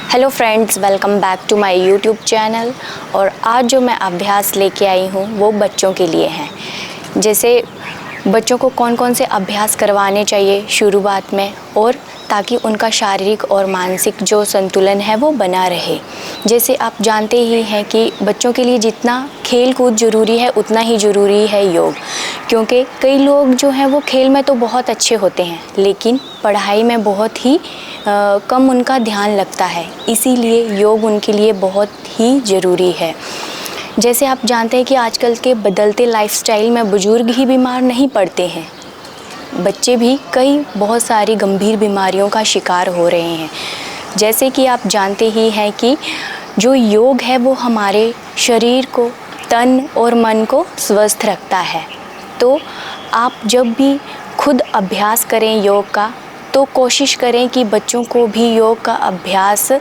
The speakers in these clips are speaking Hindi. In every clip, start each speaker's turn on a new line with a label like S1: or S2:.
S1: Hello friends, welcome back to my YouTube channel. और आज जो मैं अभ्यास लेके आई हूँ वो बच्चों के लिए हैं। जैसे बच्चों को कौन कौन से अभ्यास करवाने चाहिए शुरुआत में, और ताकि उनका शारीरिक और मानसिक जो संतुलन है वो बना रहे। जैसे आप जानते ही हैं कि बच्चों के लिए जितना खेल कूद ज़रूरी है उतना ही ज़रूरी है योग। क्योंकि कई लोग जो हैं वो खेल में तो बहुत अच्छे होते हैं लेकिन पढ़ाई में बहुत ही कम उनका ध्यान लगता है, इसीलिए योग उनके लिए बहुत ही ज़रूरी है। जैसे आप जानते हैं कि आजकल के बदलते लाइफस्टाइल में बुजुर्ग ही बीमार नहीं पड़ते हैं, बच्चे भी बहुत सारी गंभीर बीमारियों का शिकार हो रहे हैं। जैसे कि आप जानते ही हैं कि जो योग है वो हमारे शरीर को, तन और मन को स्वस्थ रखता है। तो आप जब भी खुद अभ्यास करें योग का, तो कोशिश करें कि बच्चों को भी योग का अभ्यास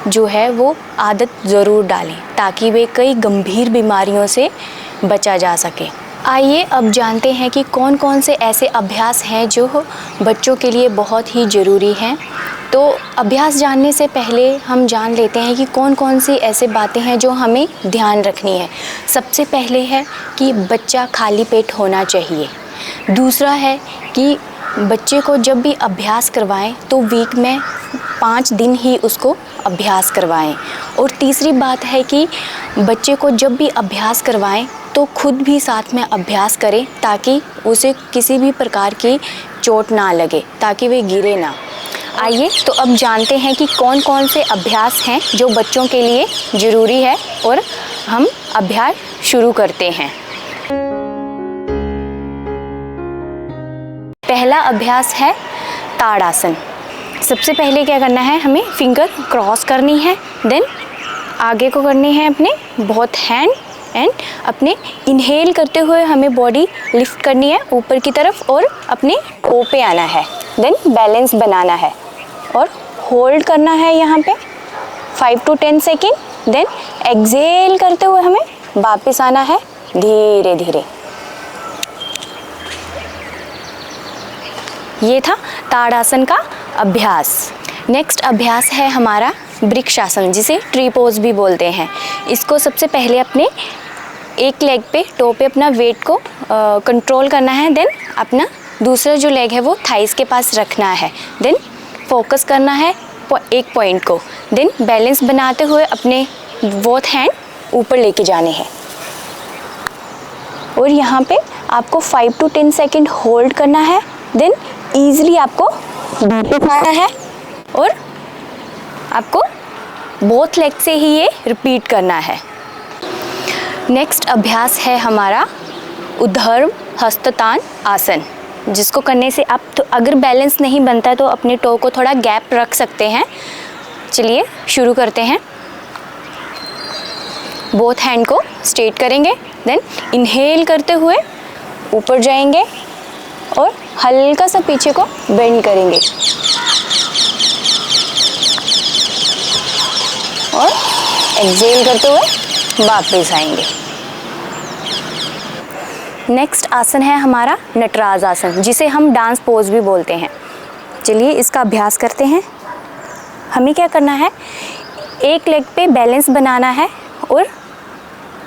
S1: जो है वो आदत ज़रूर डालें, ताकि वे कई गंभीर बीमारियों से बचा जा सके। आइए अब जानते हैं कि कौन कौन से ऐसे अभ्यास हैं जो बच्चों के लिए बहुत ही ज़रूरी हैं। तो अभ्यास जानने से पहले हम जान लेते हैं कि कौन कौन सी ऐसे बातें हैं जो हमें ध्यान रखनी है। सबसे पहले है कि बच्चा खाली पेट होना चाहिए। दूसरा है कि बच्चे को जब भी अभ्यास करवाएं तो वीक में 5 दिन ही उसको अभ्यास करवाएं। और तीसरी बात है कि बच्चे को जब भी अभ्यास करवाएं तो खुद भी साथ में अभ्यास करें, ताकि उसे किसी भी प्रकार की चोट ना लगे, ताकि वे गिरे ना। आइए तो अब जानते हैं कि कौन कौन से अभ्यास हैं जो बच्चों के लिए ज़रूरी है, और हम अभ्यास शुरू करते हैं। पहला अभ्यास है ताड़ासन। सबसे पहले क्या करना है, हमें फिंगर क्रॉस करनी है, देन आगे को करनी है अपने बोथ हैंड, एंड अपने इनहेल करते हुए हमें बॉडी लिफ्ट करनी है ऊपर की तरफ और अपने टो पे आना है। देन बैलेंस बनाना है और होल्ड करना है यहाँ पे 5 to 10 सेकेंड। देन एक्सेल करते हुए हमें वापस आना है धीरे धीरे। ये था ताड़ासन का अभ्यास। नेक्स्ट अभ्यास है हमारा वृक्षासन, जिसे ट्री पोज भी बोलते हैं। इसको सबसे पहले अपने एक लेग पे, टो पे अपना वेट को कंट्रोल करना है। देन अपना दूसरा जो लेग है वो थाइस के पास रखना है। देन फोकस करना है एक पॉइंट को। देन बैलेंस बनाते हुए अपने बोथ हैंड ऊपर लेके जाने हैं, और यहाँ पे आपको 5 to 10 सेकेंड होल्ड करना है। देन ईजिली आपको वापस आना है और आपको बोथ लेग से ही ये रिपीट करना है। नेक्स्ट अभ्यास है हमारा ऊर्ध्व हस्ततान आसन, जिसको करने से आप तो अगर बैलेंस नहीं बनता तो अपने टो को थोड़ा गैप रख सकते हैं। चलिए शुरू करते हैं। बोथ हैंड को स्ट्रेट करेंगे, देन इनहेल करते हुए ऊपर जाएंगे और हल्का सा पीछे को बेंड करेंगे और एक्सेल करते हुए वापस आएंगे। नेक्स्ट आसन है हमारा नटराज आसन, जिसे हम डांस पोज भी बोलते हैं। चलिए इसका अभ्यास करते हैं। हमें क्या करना है, एक लेग पे बैलेंस बनाना है और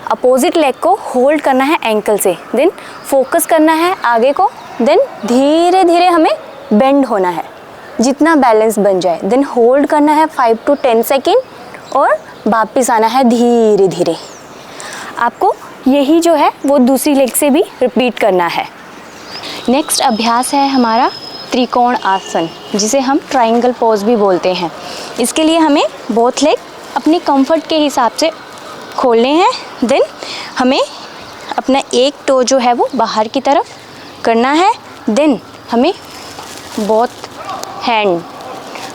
S1: अपोजिट लेग को होल्ड करना है एंकल से। देन फोकस करना है आगे को। देन धीरे धीरे हमें बेंड होना है जितना बैलेंस बन जाए। देन होल्ड करना है 5 to 10 सेकेंड और वापस आना है धीरे धीरे। आपको यही जो है वो दूसरी लेग से भी रिपीट करना है। नेक्स्ट अभ्यास है हमारा त्रिकोण आसन, जिसे हम ट्रायंगल पोज भी बोलते हैं। इसके लिए हमें बोथ लेग अपने कंफर्ट के हिसाब से खोलने हैं। देन हमें अपना एक टो जो है वो बाहर की तरफ करना है। देन हमें बोथ हैंड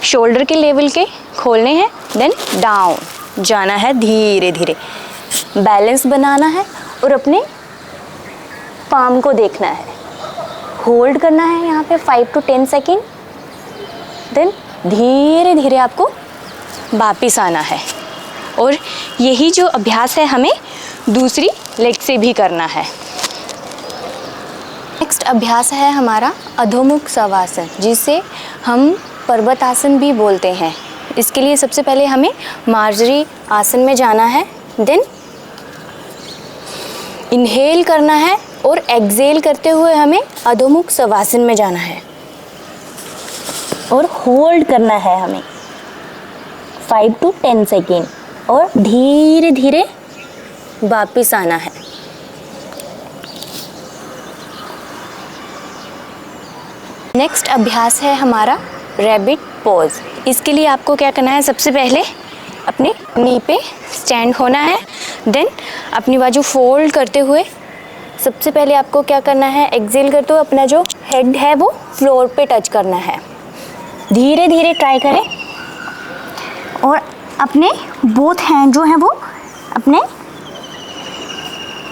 S1: शोल्डर के लेवल के खोलने हैं। देन डाउन जाना है धीरे धीरे, बैलेंस बनाना है और अपने पाम को देखना है। होल्ड करना है यहाँ पे 5 to 10 सेकेंड। देन धीरे धीरे आपको वापस आना है, और यही जो अभ्यास है हमें दूसरी लेग से भी करना है। नेक्स्ट अभ्यास है हमारा अधोमुख शवासन, जिसे हम पर्वतासन भी बोलते हैं। इसके लिए सबसे पहले हमें मार्जरी आसन में जाना है, देन इनहेल करना है और एक्सहेल करते हुए हमें अधोमुख शवासन में जाना है और होल्ड करना है हमें 5 to 10 सेकेंड और धीरे धीरे वापस आना है। नेक्स्ट अभ्यास है हमारा रैबिट पोज। इसके लिए आपको क्या करना है, सबसे पहले अपने नी पे स्टैंड होना है, देन अपनी बाजू फोल्ड करते हुए सबसे पहले आपको क्या करना है, एक्सहेल करते हुए अपना जो हेड है वो फ्लोर पे टच करना है। धीरे धीरे ट्राई करें और अपने बोथ हैंड जो हैं वो अपने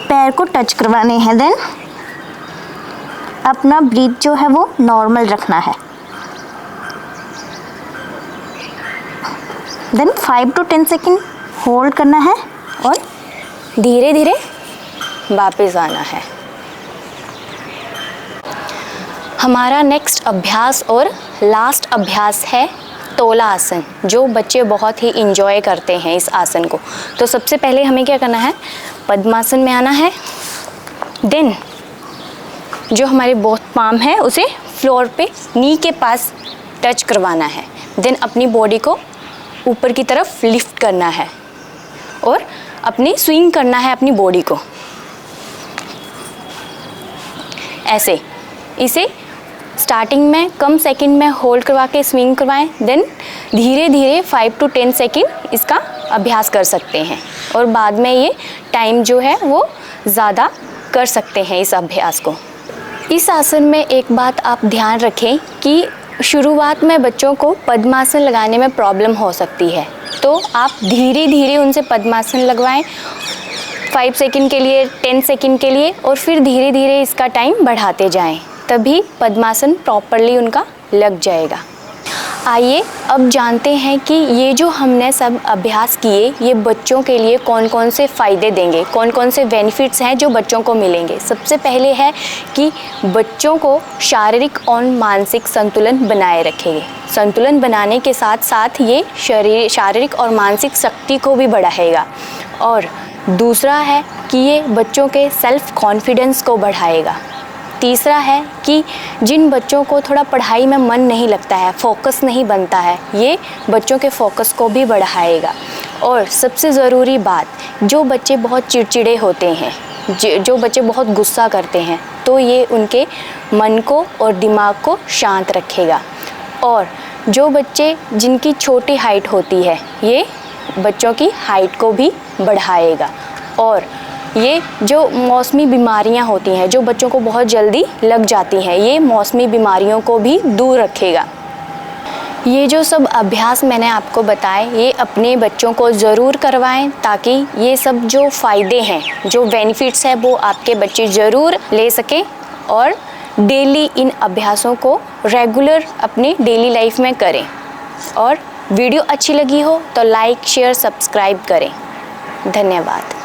S1: पैर को टच करवाने हैं, देन अपना ब्रीथ जो है वो नॉर्मल रखना है। देन 5 to 10 सेकेंड होल्ड करना है और धीरे धीरे वापस आना है। हमारा नेक्स्ट अभ्यास और लास्ट अभ्यास है तोला आसन, जो बच्चे बहुत ही इंजॉय करते हैं इस आसन को। तो सबसे पहले हमें क्या करना है, पद्मासन में आना है, देन जो हमारे बोथ पाम है उसे फ्लोर पे नी के पास टच करवाना है, देन अपनी बॉडी को ऊपर की तरफ लिफ्ट करना है और अपनी स्विंग करना है अपनी बॉडी को ऐसे। इसे स्टार्टिंग में कम सेकंड में होल्ड करवा के स्विंग करवाएं, देन धीरे धीरे 5 to 10 सेकंड इसका अभ्यास कर सकते हैं और बाद में ये टाइम जो है वो ज़्यादा कर सकते हैं इस अभ्यास को। इस आसन में एक बात आप ध्यान रखें कि शुरुआत में बच्चों को पद्मासन लगाने में प्रॉब्लम हो सकती है, तो आप धीरे धीरे उनसे पद्मासन लगवाएं 5 सेकंड के लिए, 10 सेकंड के लिए और फिर धीरे धीरे इसका टाइम बढ़ाते जाएं, तभी पद्मासन प्रॉपरली उनका लग जाएगा। आइए अब जानते हैं कि ये जो हमने सब अभ्यास किए ये बच्चों के लिए कौन कौन से फ़ायदे देंगे, कौन कौन से बेनिफिट्स हैं जो बच्चों को मिलेंगे। सबसे पहले है कि बच्चों को शारीरिक और मानसिक संतुलन बनाए रखेंगे। संतुलन बनाने के साथ साथ ये शारीरिक और मानसिक शक्ति को भी बढ़ाएगा। और दूसरा है कि ये बच्चों के सेल्फ कॉन्फिडेंस को बढ़ाएगा। तीसरा है कि जिन बच्चों को थोड़ा पढ़ाई में मन नहीं लगता है, फोकस नहीं बनता है, ये बच्चों के फोकस को भी बढ़ाएगा। और सबसे ज़रूरी बात, जो बच्चे बहुत चिड़चिड़े होते हैं, जो बच्चे बहुत गुस्सा करते हैं, तो ये उनके मन को और दिमाग को शांत रखेगा। और जो बच्चे जिनकी छोटी हाइट होती है, ये बच्चों की हाइट को भी बढ़ाएगा। और ये जो मौसमी बीमारियां होती हैं, जो बच्चों को बहुत जल्दी लग जाती हैं, ये मौसमी बीमारियों को भी दूर रखेगा। ये जो सब अभ्यास मैंने आपको बताए, ये अपने बच्चों को ज़रूर करवाएं ताकि ये सब जो फ़ायदे हैं, जो बेनिफिट्स हैं, वो आपके बच्चे ज़रूर ले सकें और डेली इन अभ्यासों को रेगुलर अपनी डेली लाइफ में करें। और वीडियो अच्छी लगी हो तो लाइक, शेयर, सब्सक्राइब करें। धन्यवाद।